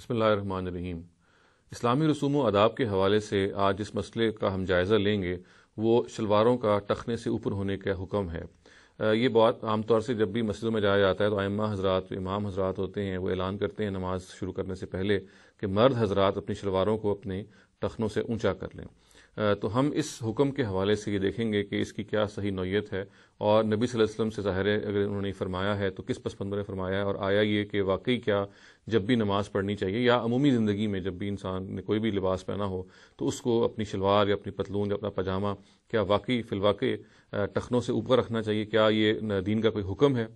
بسم اللہ الرحمن الرحیم۔ اسلامی رسوم و آداب کے حوالے سے آج جس مسئلے کا ہم جائزہ لیں گے وہ شلواروں کا ٹخنے سے اوپر ہونے کا حکم ہے۔ یہ بات عام طور سے جب بھی مسجدوں میں جایا جاتا ہے تو ائمہ حضرات، امام حضرات ہوتے ہیں، وہ اعلان کرتے ہیں نماز شروع کرنے سے پہلے کہ مرد حضرات اپنی شلواروں کو اپنے ٹخنوں سے اونچا کر لیں۔ تو ہم اس حکم کے حوالے سے یہ دیکھیں گے کہ اس کی کیا صحیح نوعیت ہے، اور نبی صلی اللہ علیہ وسلم سے ظاہر ہے اگر انہوں نے فرمایا ہے تو کس پس منظر میں فرمایا ہے، اور آیا یہ کہ واقعی کیا جب بھی نماز پڑھنی چاہیے یا عمومی زندگی میں جب بھی انسان نے کوئی بھی لباس پہنا ہو تو اس کو اپنی شلوار یا اپنی پتلون یا اپنا پاجامہ کیا واقعی فی الواقع ٹخنوں سے اوپر رکھنا چاہیے، کیا یہ دین کا کوئی حکم ہے؟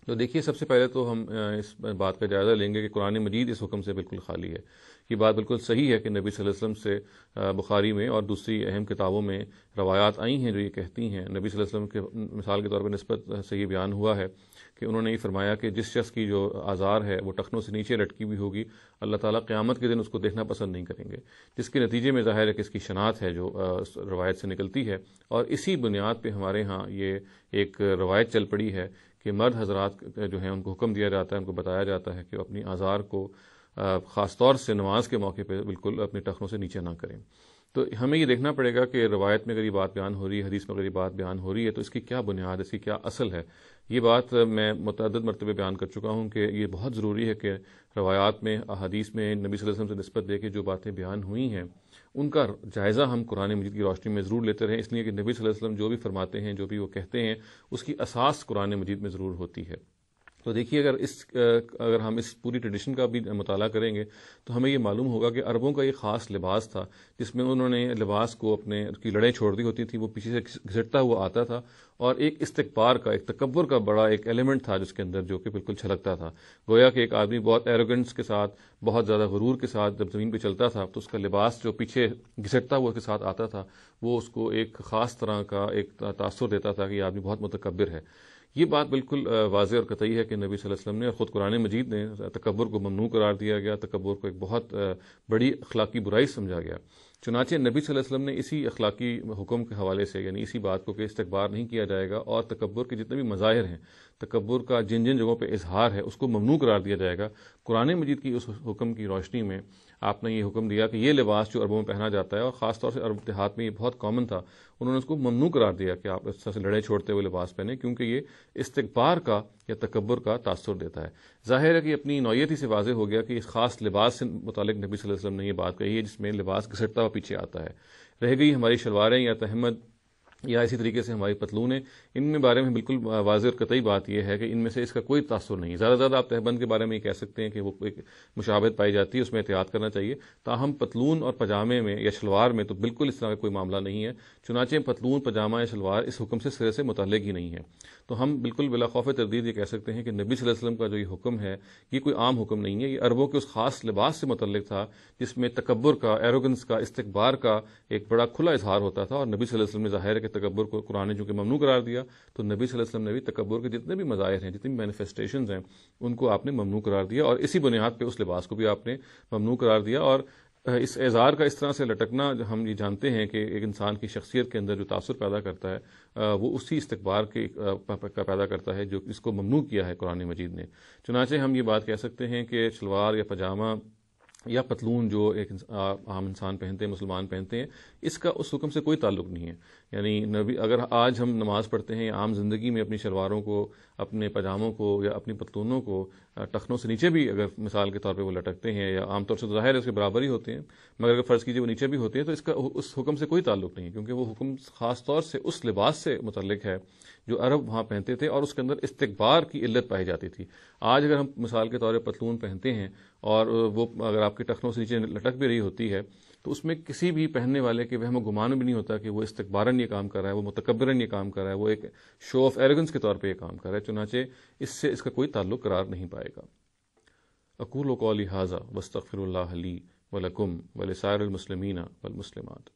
تو دیکھیے، سب سے پہلے تو ہم اس بات کا جائزہ لیں گے کہ قرآن مجید اس حکم سے بالکل خالی ہے۔ یہ بات بالکل صحیح ہے کہ نبی صلی اللہ علیہ وسلم سے بخاری میں اور دوسری اہم کتابوں میں روایات آئی ہیں جو یہ کہتی ہیں۔ نبی صلی اللہ علیہ وسلم کے مثال کے طور پر نسبت سے یہ بیان ہوا ہے کہ انہوں نے یہ فرمایا کہ جس شخص کی جو آزار ہے وہ ٹخنوں سے نیچے لٹکی ہوئی ہوگی، اللہ تعالیٰ قیامت کے دن اس کو دیکھنا پسند نہیں کریں گے، جس کے نتیجے میں ظاہر ہے کہ اس کی شناعت ہے جو روایت سے نکلتی ہے، اور اسی بنیاد پہ ہمارے ہاں یہ ایک روایت چل پڑی ہے کہ مرد حضرات جو ہیں ان کو حکم دیا جاتا ہے، ان کو بتایا جاتا ہے کہ وہ اپنی آزار کو خاص طور سے نماز کے موقع پہ بالکل اپنے ٹخنوں سے نیچے نہ کریں۔ تو ہمیں یہ دیکھنا پڑے گا کہ روایت میں اگر یہ بات بیان ہو رہی ہے، حدیث میں اگر یہ بات بیان ہو رہی ہے تو اس کی کیا بنیاد، اس کی کیا اصل ہے۔ یہ بات میں متعدد مرتبہ بیان کر چکا ہوں کہ یہ بہت ضروری ہے کہ روایات میں، احادیث میں نبی صلی اللہ علیہ وسلم سے نسبت دے کے جو باتیں بیان ہوئی ہیں ان کا جائزہ ہم قرآن مجید کی روشنی میں ضرور لیتے رہیں، اس لیے کہ نبی صلی اللہ علیہ وسلم جو بھی فرماتے ہیں، جو بھی وہ کہتے ہیں، اس کی اساس قرآن مجید میں ضرور ہوتی ہے۔ تو دیکھیے، اگر ہم اس پوری ٹریڈیشن کا بھی مطالعہ کریں گے تو ہمیں یہ معلوم ہوگا کہ عربوں کا یہ خاص لباس تھا جس میں انہوں نے لباس کو اپنے کی لڑیں چھوڑ دی ہوتی تھی، وہ پیچھے سے گھسٹتا ہوا آتا تھا، اور ایک استکبار کا، ایک تکبر کا بڑا ایک ایلیمنٹ تھا جس کے اندر، جو کہ بالکل چھلکتا تھا۔ گویا کہ ایک آدمی بہت ایروگنس کے ساتھ، بہت زیادہ غرور کے ساتھ جب زمین پہ چلتا تھا تو اس کا لباس جو پیچھے گھسٹتا ہوا کے ساتھ آتا تھا وہ اس کو ایک خاص طرح کا ایک تاثر دیتا تھا کہ یہ آدمی بہت متکبر ہے۔ یہ بات بالکل واضح اور قطعی ہے کہ نبی صلی اللہ علیہ وسلم نے، اور خود قرآن مجید نے، تکبر کو ممنوع قرار دیا گیا، تکبر کو ایک بہت بڑی اخلاقی برائی سمجھا گیا۔ چنانچہ نبی صلی اللہ علیہ وسلم نے اسی اخلاقی حکم کے حوالے سے، یعنی اسی بات کو کہ استکبار نہیں کیا جائے گا، اور تکبر کے جتنے بھی مظاہر ہیں، تکبر کا جن جن جگہوں پہ اظہار ہے اس کو ممنوع قرار دیا جائے گا، قرآن مجید کی اس حکم کی روشنی میں آپ نے یہ حکم دیا کہ یہ لباس جو عربوں میں پہنا جاتا ہے، اور خاص طور سے عرب دیہات میں یہ بہت کامن تھا، انہوں نے اس کو ممنوع قرار دیا کہ آپ اس طرح سے لڑے چھوڑتے ہوئے لباس پہنیں، کیونکہ یہ استکبار کا یا تکبر کا تاثر دیتا ہے۔ ظاہر ہے کہ اپنی نوعیت ہی سے واضح ہو گیا کہ اس خاص لباس سے متعلق نبی صلی اللہ علیہ وسلم نے یہ بات کہی ہے جس میں لباس گھسٹتا ہوا پیچھے آتا ہے۔ رہ گئی ہماری شلواریں یا تہمد یا اسی طریقے سے ہماری پتلونیں، ان میں بارے میں بالکل واضح اور قطعی بات یہ ہے کہ ان میں سے اس کا کوئی تاثر نہیں۔ زیادہ سے زیادہ آپ تہبند کے بارے میں یہ کہہ سکتے ہیں کہ وہ ایک مشابہت پائی جاتی ہے، اس میں احتیاط کرنا چاہیے، تاہم پتلون اور پاجامے میں یا شلوار میں تو بالکل اس طرح کا کوئی معاملہ نہیں ہے۔ چنانچہ پتلون، پاجامہ یا شلوار اس حکم سے سرے سے متعلق ہی نہیں ہے۔ تو ہم بالکل بلا خوف تردید یہ کہہ سکتے ہیں کہ نبی صلی اللہ علیہ وسلم کا جو یہ حکم ہے یہ کوئی عام حکم نہیں ہے، یہ عربوں کے اس خاص لباس سے متعلق تھا جس میں تکبر کا، ایروگنس کا، استکبار کا ایک بڑا کھلا اظہار ہوتا تھا، اور نبی صلی اللہ علیہ وسلم نے ظاہر ہے کہ تکبر کو قرآن نے چونکہ ممنوع قرار دیا تو نبی صلی اللہ علیہ وسلم نے بھی تکبر کے جتنے بھی مظاہر ہیں، جتنی بھی مینیفیسٹیشنز ہیں، ان کو آپ نے ممنوع قرار دیا، اور اسی بنیاد پہ اس لباس کو بھی آپ نے ممنوع قرار دیا۔ اور اس اظہار کا اس طرح سے لٹکنا ہم یہ جانتے ہیں کہ ایک انسان کی شخصیت کے اندر جو تاثر پیدا کرتا ہے وہ اسی استکبار کا پیدا کرتا ہے جو اس کو ممنوع کیا ہے قرآن مجید نے۔ چنانچہ ہم یہ بات کہہ سکتے ہیں کہ شلوار یا پاجامہ یا پتلون جو ایک عام انسان پہنتے ہیں، مسلمان پہنتے ہیں، اس کا اس حکم سے کوئی تعلق نہیں ہے۔ یعنی نبی، اگر آج ہم نماز پڑھتے ہیں یا عام زندگی میں اپنی شلواروں کو، اپنے پاجاموں کو یا اپنی پتلونوں کو ٹخنوں سے نیچے بھی اگر مثال کے طور پہ وہ لٹکتے ہیں، یا عام طور سے ظاہر ہے اس کے برابر ہی ہوتے ہیں، مگر اگر فرض کیجیے وہ نیچے بھی ہوتے ہیں تو اس کا اس حکم سے کوئی تعلق نہیں، کیونکہ وہ حکم خاص طور سے اس لباس سے متعلق ہے جو عرب وہاں پہنتے تھے، اور اس کے اندر استکبار کی علت پائی جاتی تھی۔ آج اگر ہم مثال کے طور پر پتلون پہنتے ہیں اور وہ اگر آپ کے ٹخنوں سے نیچے لٹک بھی رہی ہوتی ہے تو اس میں کسی بھی پہننے والے کے وہم و گمان بھی نہیں ہوتا کہ وہ استکباراً یہ کام کر رہا ہے، وہ متکبراً یہ کام کر رہا ہے، وہ ایک شو آف ایروگنس کے طور پہ یہ کام کر رہا ہے۔ چنانچہ اس سے اس کا کوئی تعلق قرار نہیں پائے گا۔ اقول قولی ھذا واستغفر اللہ لی ولکم ولسائر المسلمین والمسلمات۔